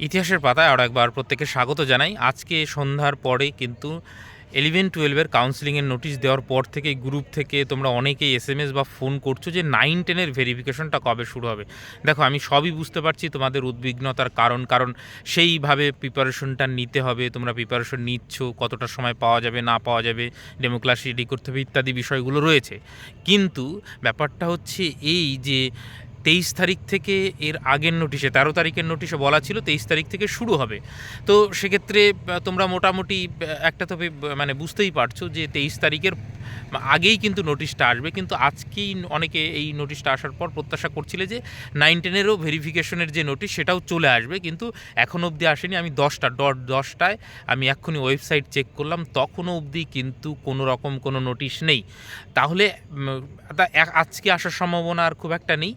ইতিহাসের পাতায় আরও একবার প্রত্যেককে স্বাগত জানাই। আজকে সন্ধ্যার পরে কিন্তু 11-12-এর কাউন্সেলিংয়ের নোটিশ দেওয়ার পর থেকে গ্রুপ থেকে তোমরা অনেকেই SMS বা ফোন করছো যে 9-10-এর ভেরিফিকেশনটা কবে শুরু হবে। দেখো, আমি সবই বুঝতে পারছি তোমাদের উদ্বিগ্নতার কারণ সেইভাবে প্রিপারেশনটা নিতে হবে। তোমরা প্রিপারেশন নিচ্ছ, কতটা সময় পাওয়া যাবে না পাওয়া যাবে, ডেমো ক্লাস রেডি করতে হবে ইত্যাদি বিষয়গুলো রয়েছে। কিন্তু ব্যাপারটা হচ্ছে এই যে 23 তারিখ থেকে এর আগের নোটিশে 13 তারিখের নোটিশে বলা ছিল 23 তারিখ থেকে শুরু হবে। তো সেক্ষেত্রে তোমরা মোটামুটি একটা তো মানে বুঝতেই পারছো যে 23 তারিখের আগেই কিন্তু নোটিশটা আসবে। কিন্তু আজকেই অনেকে এই নোটিশটা আসার পর প্রত্যাশা করছিলে যে 9-10-এরও ভেরিফিকেশনের যে নোটিশ সেটাও চলে আসবে, কিন্তু এখনও অবধি আসেনি। আমি 10টায় আমি এক্ষুনি ওয়েবসাইট চেক করলাম, তখনও অবধি কিন্তু কোনো রকম কোনো নোটিশ নেই। তাহলে আজকে আসার সম্ভাবনা আর খুব একটা নেই।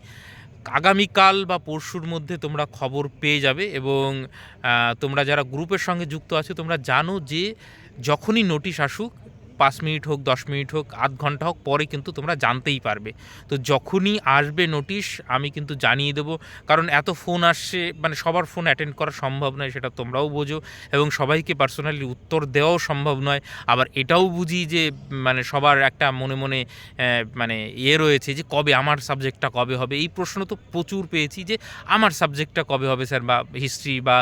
আগামীকাল বা পরশুর মধ্যে তোমরা খবর পেয়ে যাবে। এবং তোমরা যারা গ্রুপের সঙ্গে যুক্ত আছো তোমরা জানো যে যখনই নোটিশ আসুক, 5 মিনিট হোক, 10 মিনিট হোক, আধ ঘন্টা হোক, পরে কিন্তু তোমরা জানতেই পারবে। তো যখনই আসবে নোটিশ আমি কিন্তু জানিয়ে দেবো। কারণ এত ফোন আসছে, মানে সবার ফোন অ্যাটেন্ড করা সম্ভব নয়, সেটা তোমরাও বোঝো। এবং সবাইকে পার্সোনালি উত্তর দেওয়াও সম্ভব নয়। আবার এটাও বুঝি যে মানে সবার একটা মনে মনে মানে রয়েছে যে কবে আমার সাবজেক্টটা কবে হবে। এই প্রশ্ন তো প্রচুর পেয়েছি যে আমার সাবজেক্টটা কবে হবে স্যার, বা হিস্ট্রি বা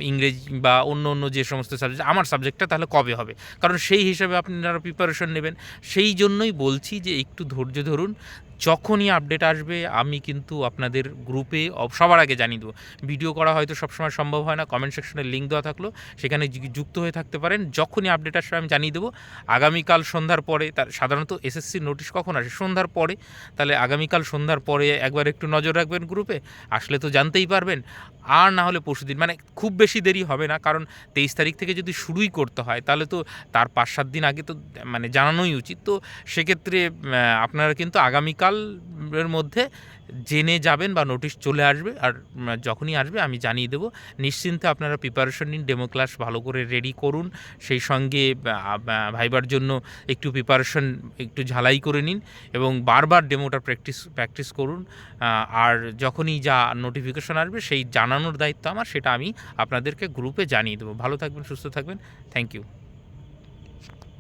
ইংরেজি বা অন্য যে সমস্ত সাবজেক্ট, আমার সাবজেক্টটা তাহলে কবে হবে। কারণ সেই হিসাবে আপনারা প্রিপারেশন নেবেন। সেই জন্যই বলছি যে একটু ধৈর্য ধরুন। যখনই আপডেট আসবে আমি কিন্তু আপনাদের গ্রুপে সবার আগে জানিয়ে দেবো। ভিডিও করা হয়তো সবসময় সম্ভব হয় না, কমেন্ট সেকশনে লিঙ্ক দেওয়া থাকলো, সেখানে যুক্ত হয়ে থাকতে পারেন। যখনই আপডেট আসবে আমি জানিয়ে দেবো। আগামীকাল সন্ধ্যার পরে, তার সাধারণত এসএসসির নোটিশ কখন আসে? সন্ধ্যার পরে। তাহলে আগামীকাল সন্ধ্যার পরে একবার একটু নজর রাখবেন গ্রুপে, আসলে তো জানতেই পারবেন। আর না হলে পরশুদিন, মানে খুব বেশি দেরি হবে না। কারণ 23 তারিখ থেকে যদি শুরুই করতে হয় তাহলে তো তার 5-7 দিন আগে তো মানে জানানোই উচিত। তো সেক্ষেত্রে আপনারা কিন্তু আগামীকালের মধ্যে জেনে যাবেন বা নোটিশ চলে আসবে। আর যখনই আসবে আমি জানিয়ে দেবো। নিশ্চিন্তে আপনারা প্রিপারেশন নিন, ডেমো ক্লাস ভালো করে রেডি করুন। সেই সঙ্গে ভাইবার জন্য একটু প্রিপারেশন একটু ঝালাই করে নিন এবং বারবার ডেমোটা প্র্যাকটিস করুন। আর যখনই যা নোটিফিকেশন আসবে সেই জানানোর দায়িত্ব আমার, সেটা আমি আপনাদেরকে গ্রুপে জানিয়ে দেবো। ভালো থাকবেন, সুস্থ থাকবেন। Thank you.